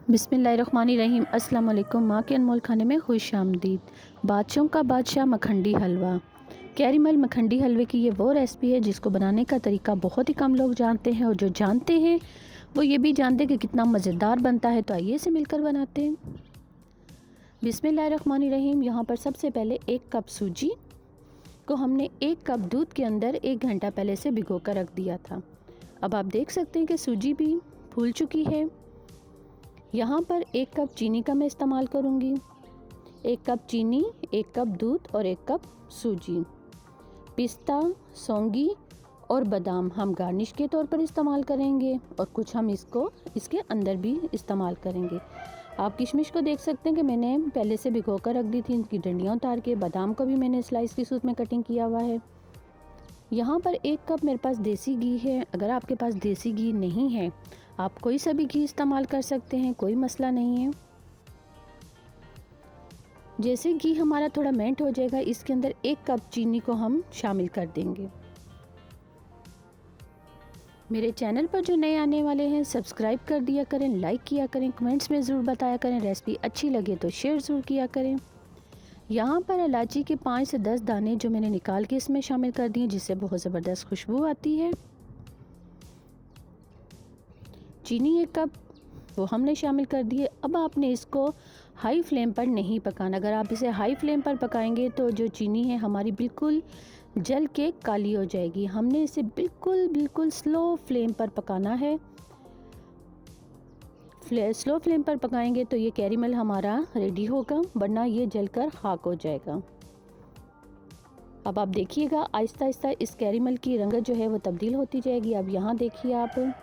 बिस्मिल्लाहिर्रहमानिर्रहीम। अस्सलाम वालेकुम। माँ के अनमोल खाने में खुश आमदीद। बादशाहों का बादशाह मखंडी हलवा। कैरीमल मखंडी हलवे की ये वो रेसिपी है जिसको बनाने का तरीका बहुत ही कम लोग जानते हैं, और जो जानते हैं वो ये भी जानते हैं कि कितना मज़ेदार बनता है। तो आइए इसे मिलकर बनाते हैं। बिस्मिल्लाहिर्रहमानिर्रहीम। यहाँ पर सबसे पहले 1 कप सूजी को हमने 1 कप दूध के अंदर 1 घंटा पहले से भिगो कर रख दिया था। अब आप देख सकते हैं कि सूजी भी फूल चुकी है। यहाँ पर 1 कप चीनी का मैं इस्तेमाल करूँगी। 1 कप चीनी, 1 कप दूध और 1 कप सूजी। पिस्ता, सौंगी और बादाम हम गार्निश के तौर पर इस्तेमाल करेंगे, और कुछ हम इसके अंदर भी इस्तेमाल करेंगे। आप किशमिश को देख सकते हैं कि मैंने पहले से भिगो कर रख दी थी, इनकी डंडियाँ उतार के। बादाम को भी मैंने स्लाइस की सूत में कटिंग किया हुआ है। यहाँ पर 1 कप मेरे पास देसी घी है। अगर आपके पास देसी घी नहीं है, आप कोई सा भी घी इस्तेमाल कर सकते हैं, कोई मसला नहीं है। जैसे घी हमारा थोड़ा मेल्ट हो जाएगा, इसके अंदर 1 कप चीनी को हम शामिल कर देंगे। मेरे चैनल पर जो नए आने वाले हैं सब्सक्राइब कर दिया करें, लाइक किया करें, कमेंट्स में ज़रूर बताया करें। रेसिपी अच्छी लगे तो शेयर ज़रूर किया करें। यहाँ पर इलायची के 5 से 10 दाने जो मैंने निकाल के इसमें शामिल कर दिए, जिससे बहुत ज़बरदस्त खुशबू आती है। चीनी 1 कप वो हमने शामिल कर दिए। अब आपने इसको हाई फ्लेम पर नहीं पकाना। अगर आप इसे हाई फ्लेम पर पकाएंगे तो जो चीनी है हमारी बिल्कुल जल के काली हो जाएगी। हमने इसे बिल्कुल स्लो फ्लेम पर पकाना है। स्लो फ्लेम पर पकाएंगे तो ये कैरीमल हमारा रेडी होगा, वरना ये जलकर खाक हो जाएगा। अब आप देखिएगा आहिस्ता आहिस्ता इस कैरीमल की रंगत जो है वो तब्दील होती जाएगी। अब यहाँ देखिए आप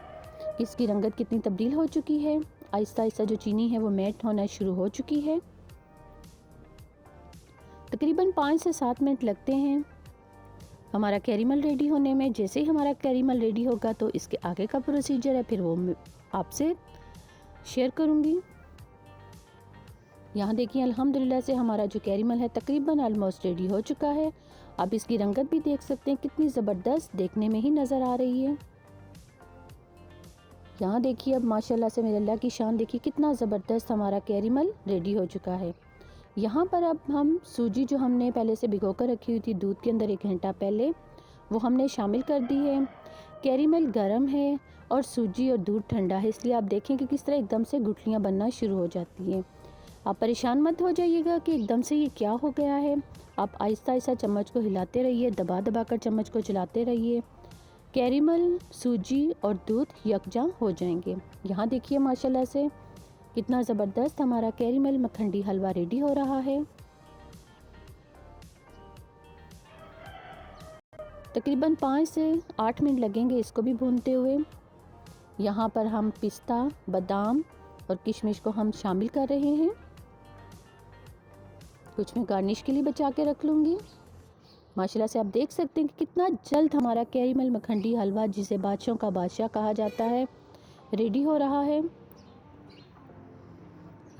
इसकी रंगत कितनी तब्दील हो चुकी है। आहिस्ता आहिस्ता जो चीनी है वो मेल्ट होना शुरू हो चुकी है। तकरीबन 5 से 7 मिनट लगते हैं हमारा कैरीमल रेडी होने में। जैसे ही हमारा कैरीमल रेडी होगा तो इसके आगे का प्रोसीजर है फिर वो आपसे शेयर करूँगी। यहाँ देखिए अल्हम्दुलिल्लाह से हमारा जो कैरीमल है तकरीबन ऑलमोस्ट रेडी हो चुका है। आप इसकी रंगत भी देख सकते हैं, कितनी ज़बरदस्त देखने में ही नज़र आ रही है। यहाँ देखिए अब माशाल्लाह से मेरे अल्लाह की शान देखिए, कितना ज़बरदस्त हमारा कैरीमल रेडी हो चुका है। यहाँ पर अब हम सूजी जो हमने पहले से भिगो कर रखी हुई थी दूध के अंदर 1 घंटा पहले, वो हमने शामिल कर दी है। कैरीमल गर्म है और सूजी और दूध ठंडा है, इसलिए आप देखें कि किस तरह एकदम से गुठलियाँ बनना शुरू हो जाती हैं। आप परेशान मत हो जाइएगा कि एकदम से ये क्या हो गया है। आप आहिस्ता आहिस्ता चम्मच को हिलाते रहिए, दबा दबा कर चम्मच को चलाते रहिए। कैरीमल, सूजी और दूध यकजा हो जाएंगे। यहाँ देखिए माशाल्लाह से कितना ज़बरदस्त हमारा कैरीमल मखंडी हलवा रेडी हो रहा है। तकरीबन 5 से 8 मिनट लगेंगे इसको भी भूनते हुए। यहाँ पर हम पिस्ता, बादाम और किशमिश को हम शामिल कर रहे हैं। कुछ मैं गार्निश के लिए बचा के रख लूँगी। माशाल्लाह से आप देख सकते हैं कि कितना जल्द हमारा कैरीमल मखंडी हलवा, जिसे बादशाहों का बादशाह कहा जाता है, रेडी हो रहा है।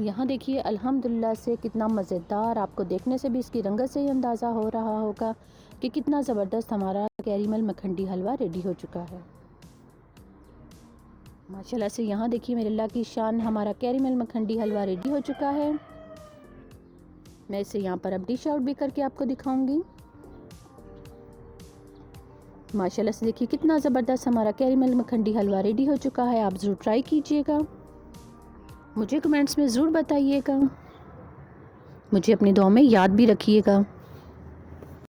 यहाँ देखिए अल्हम्दुलिल्लाह से कितना मज़ेदार, आपको देखने से भी इसकी रंगत से ही अंदाज़ा हो रहा होगा कि कितना ज़बरदस्त हमारा कैरीमल मखंडी हलवा रेडी हो चुका है। माशाल्लाह से यहाँ देखिए मेरे अल्लाह की शान, हमारा कैरीमल मखंडी हलवा रेडी हो चुका है। मैं इसे यहाँ पर अब डिश आउट भी करके आपको दिखाऊंगी। माशाल्लाह से देखिए कितना ज़बरदस्त हमारा कैरीमल मखंडी हलवा रेडी हो चुका है। आप ज़रूर ट्राई कीजिएगा, मुझे कमेंट्स में ज़रूर बताइएगा, मुझे अपनी दुआ में याद भी रखिएगा।